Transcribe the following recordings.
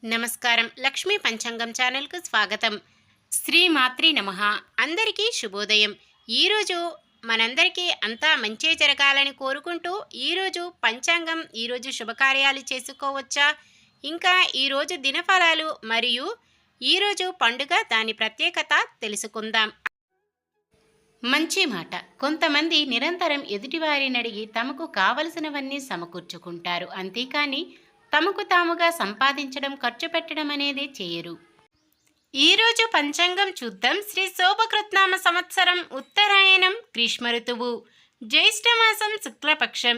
నమస్కారం. లక్ష్మీ పంచాంగం ఛానల్కు స్వాగతం. శ్రీమాత్రి నమః. అందరికీ శుభోదయం. ఈరోజు మనందరికీ అంతా మంచే జరగాలని కోరుకుంటూ ఈరోజు పంచాంగం, ఈరోజు శుభకార్యాలు చేసుకోవచ్చా, ఇంకా ఈరోజు దినఫలాలు మరియు ఈరోజు పండుగ దాని ప్రత్యేకత తెలుసుకుందాం. మంచి మాట. కొంతమంది నిరంతరం ఎదుటివారిని అడిగి తమకు కావలసినవన్నీ సమకూర్చుకుంటారు. అంతేకాని తమకు తాముగా సంపాదించడం, ఖర్చు పెట్టడం అనేది చేయరు. ఈరోజు పంచాంగం చూద్దాం. శ్రీ శోభకృత్నామ సంవత్సరం ఉత్తరాయణం, గ్రీష్మ ఋతువు, జ్యేష్ఠమాసం, శుక్లపక్షం,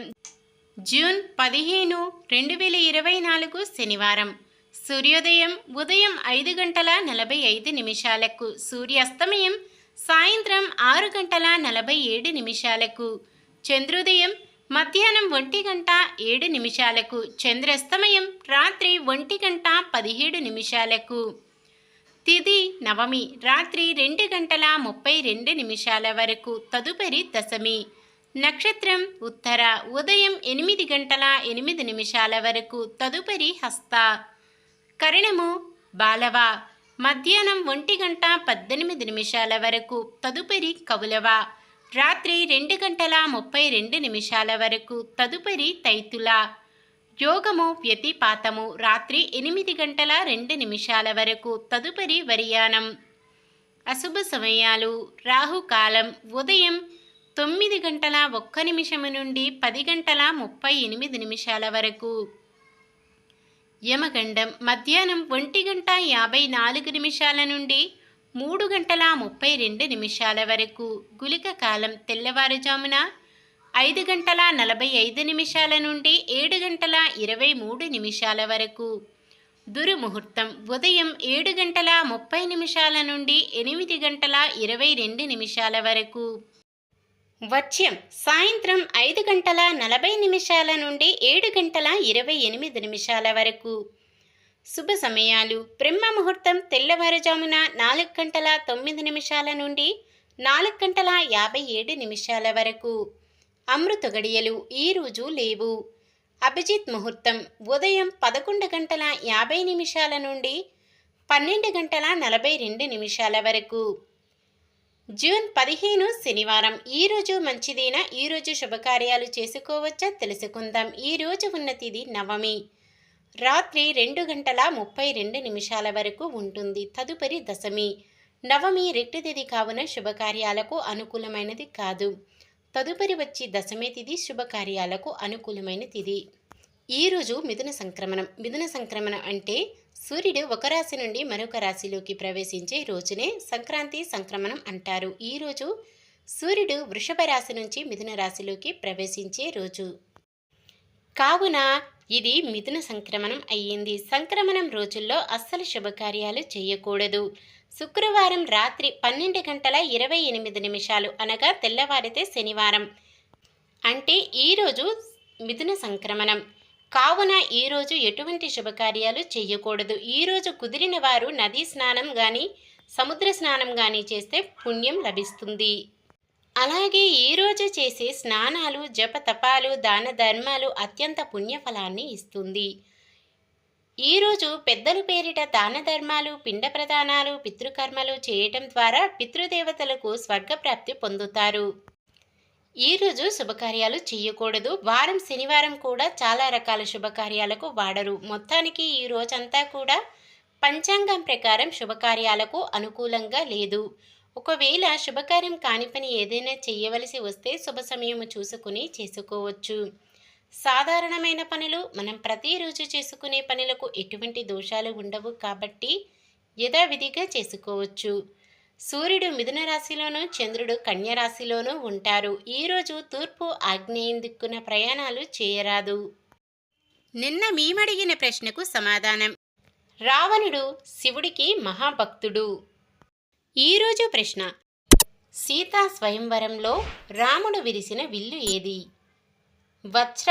జూన్ 15, 2024 శనివారం. సూర్యోదయం ఉదయం 5:45, సూర్యాస్తమయం సాయంత్రం 6:47. చంద్రోదయం మధ్యాహ్నం 1:07, చంద్రాస్తమయం రాత్రి 1:17. తిథి నవమి రాత్రి 2:32 వరకు, తదుపరి దశమి. నక్షత్రం ఉత్తర ఉదయం 8:08 వరకు, తదుపరి హస్త. కరణము బాలవ మధ్యాహ్నం 1:18 వరకు, తదుపరి కౌలవ. రాత్రి 2:32 వరకు, తదుపరి తైతుల. యోగము వ్యతిపాతము రాత్రి 8:02 వరకు, తదుపరి వరియానం. అశుభ సమయాలు రాహుకాలం ఉదయం 9:01 నుండి 10:38 వరకు. యమగండం మధ్యాహ్నం 1:54 నుండి 3:32 వరకు. గుళిక కాలం తెల్లవారుజామున 5:45 నుండి 7:23 వరకు. దుర్ముహూర్తం ఉదయం 7:30 నుండి 8:22 వరకు. వర్జ్యం సాయంత్రం 5:40 నుండి 7:28 వరకు. శుభ సమయాలు బ్రహ్మ ముహూర్తం తెల్లవారుజామున 4:09 నుండి 4:57 వరకు. అమృత గడియలు ఈరోజు లేవు. అభిజిత్ ముహూర్తం ఉదయం 11:50 నుండి 12:42 వరకు. జూన్ 15 శనివారం. ఈరోజు మంచిదేనా? ఈరోజు శుభకార్యాలు చేసుకోవచ్చా తెలుసుకుందాం. ఈరోజు ఉన్న తిథి నవమి రాత్రి 2:32 వరకు ఉంటుంది, తదుపరి దశమి. నవమి రెట్టు తిథి కావున శుభకార్యాలకు అనుకూలమైనది కాదు. తదుపరి వచ్చి దశమి తిథి శుభకార్యాలకు అనుకూలమైన తిథి. ఈరోజు మిథున సంక్రమణం. మిథున సంక్రమణం అంటే సూర్యుడు ఒక రాశి నుండి మరొక రాశిలోకి ప్రవేశించే రోజునే సంక్రాంతి సంక్రమణం అంటారు. ఈరోజు సూర్యుడు వృషభ రాశి నుంచి మిథున రాశిలోకి ప్రవేశించే రోజు కావున ఇది మిథున సంక్రమణం అయ్యింది. సంక్రమణం రోజుల్లో అస్సలు శుభకార్యాలు చేయకూడదు. శుక్రవారం రాత్రి 12:28 అనగా తెల్లవారితే శనివారం అంటే ఈరోజు మిథున సంక్రమణం కావున ఈరోజు ఎటువంటి శుభకార్యాలు చేయకూడదు. ఈరోజు కుదిరిన వారు నదీ స్నానం కానీ సముద్ర స్నానం కానీ చేస్తే పుణ్యం లభిస్తుంది. అలాగే ఈరోజు చేసే స్నానాలు, జపతపాలు, దాన ధర్మాలు అత్యంత పుణ్యఫలాన్ని ఇస్తుంది. ఈరోజు పెద్దల పేరిట దాన ధర్మాలు, పిండ ప్రదానాలు, పితృకర్మలు చేయటం ద్వారా పితృదేవతలకు స్వర్గప్రాప్తి పొందుతారు. ఈరోజు శుభకార్యాలు చేయకూడదు. వారం శనివారం కూడా చాలా రకాల శుభకార్యాలకు వాడరు. మొత్తానికి ఈ రోజంతా కూడా పంచాంగం ప్రకారం శుభకార్యాలకు అనుకూలంగా లేదు. ఒకవేళ శుభకార్యం కాని పని ఏదైనా చేయవలసి వస్తే శుభ సమయము చూసుకుని చేసుకోవచ్చు. సాధారణమైన పనులు మనం ప్రతిరోజు చేసుకునే పనులకు ఎటువంటి దోషాలు ఉండవు కాబట్టి యథావిధిగా చేసుకోవచ్చు. సూర్యుడు మిథున రాశిలోనూ చంద్రుడు కన్య రాశిలోనూ ఉంటారు. ఈరోజు తూర్పు ఆగ్నేయం దిక్కున ప్రయాణాలు చేయరాదు. నిన్న మేమడిగిన ప్రశ్నకు సమాధానం. రావణుడు శివుడికి మహాభక్తుడు. ఈరోజు ప్రశ్న. సీతా స్వయంవరంలో రాముడు విరిసిన విల్లు ఏది? వజ్ర,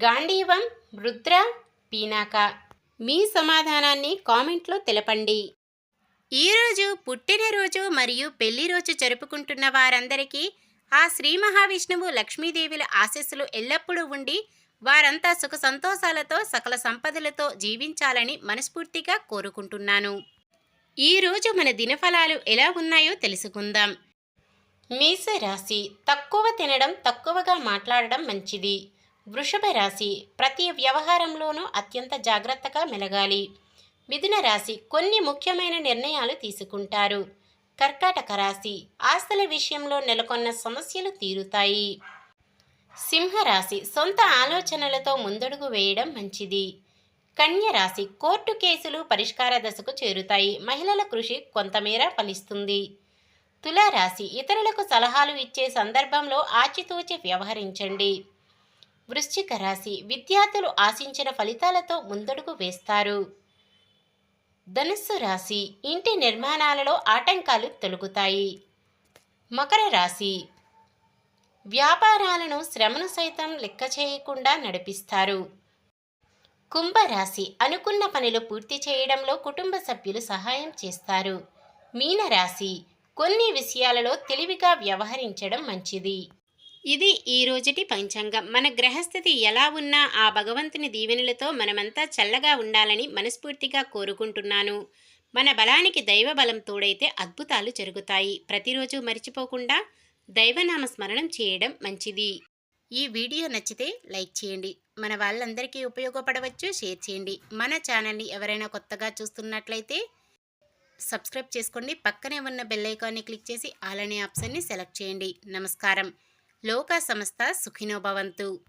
గాంధీవం, రుద్ర, పీనాక. మీ సమాధానాన్ని కామెంట్లో తెలపండి. ఈరోజు పుట్టినరోజు మరియు పెళ్లి రోజు జరుపుకుంటున్న వారందరికీ ఆ శ్రీ మహావిష్ణువు, లక్ష్మీదేవుల ఆశీస్సులు ఎల్లప్పుడూ ఉండి వారంతా సుఖ సంతోషాలతో సకల సంపదలతో జీవించాలని మనస్ఫూర్తిగా కోరుకుంటున్నాను. ఈరోజు మన దినఫలాలు ఎలా ఉన్నాయో తెలుసుకుందాం. మేషరాశి, తక్కువ తినడం, తక్కువగా మాట్లాడడం మంచిది. వృషభ రాశి, ప్రతి వ్యవహారంలోనూ అత్యంత జాగ్రత్తగా మెలగాలి. మిథున రాశి, కొన్ని ముఖ్యమైన నిర్ణయాలు తీసుకుంటారు. కర్కాటక రాశి, ఆస్తుల విషయంలో నెలకొన్న సమస్యలు తీరుతాయి. సింహరాశి, సొంత ఆలోచనలతో ముందడుగు వేయడం మంచిది. కన్య రాశి, కోర్టు కేసులు పరిష్కార దశకు చేరుతాయి. మహిళల కృషి కొంతమేర ఫలిస్తుంది. తులారాశి, ఇతరులకు సలహాలు ఇచ్చే సందర్భంలో ఆచితూచి వ్యవహరించండి. వృశ్చిక రాశి, విద్యార్థులు ఆశించిన ఫలితాలతో ముందడుగు వేస్తారు. ధనుస్సు రాశి, ఇంటి నిర్మాణాలలో ఆటంకాలు తొలగుతాయి. మకర రాశి, వ్యాపారాలను శ్రమను సైతం లెక్క చేయకుండా నడిపిస్తారు. కుంభరాశి, అనుకున్న పనులు పూర్తి చేయడంలో కుటుంబ సభ్యులు సహాయం చేస్తారు. మీనరాశి, కొన్ని విషయాలలో తెలివిగా వ్యవహరించడం మంచిది. ఇది ఈ రోజుటి పంచాంగం. మన గ్రహస్థితి ఎలా ఉన్నా ఆ భగవంతుని దీవెనలతో మనమంతా చల్లగా ఉండాలని మనస్ఫూర్తిగా కోరుకుంటున్నాను. మన బలానికి దైవ బలం తోడైతే అద్భుతాలు జరుగుతాయి. ప్రతిరోజు మర్చిపోకుండా దైవనామ స్మరణం చేయడం మంచిది. ఈ వీడియో నచ్చితే లైక్ చేయండి. మన వాళ్ళందరికీ ఉపయోగపడవచ్చు, షేర్ చేయండి. మన ఛానల్ని ఎవరైనా కొత్తగా చూస్తున్నట్లయితే సబ్స్క్రైబ్ చేసుకోండి. పక్కనే ఉన్న బెల్ ఐకాన్ని క్లిక్ చేసి ఆల్ అనే ఆప్షన్ని సెలెక్ట్ చేయండి. నమస్కారం. లోకా సమస్త సుఖినో భవంతు.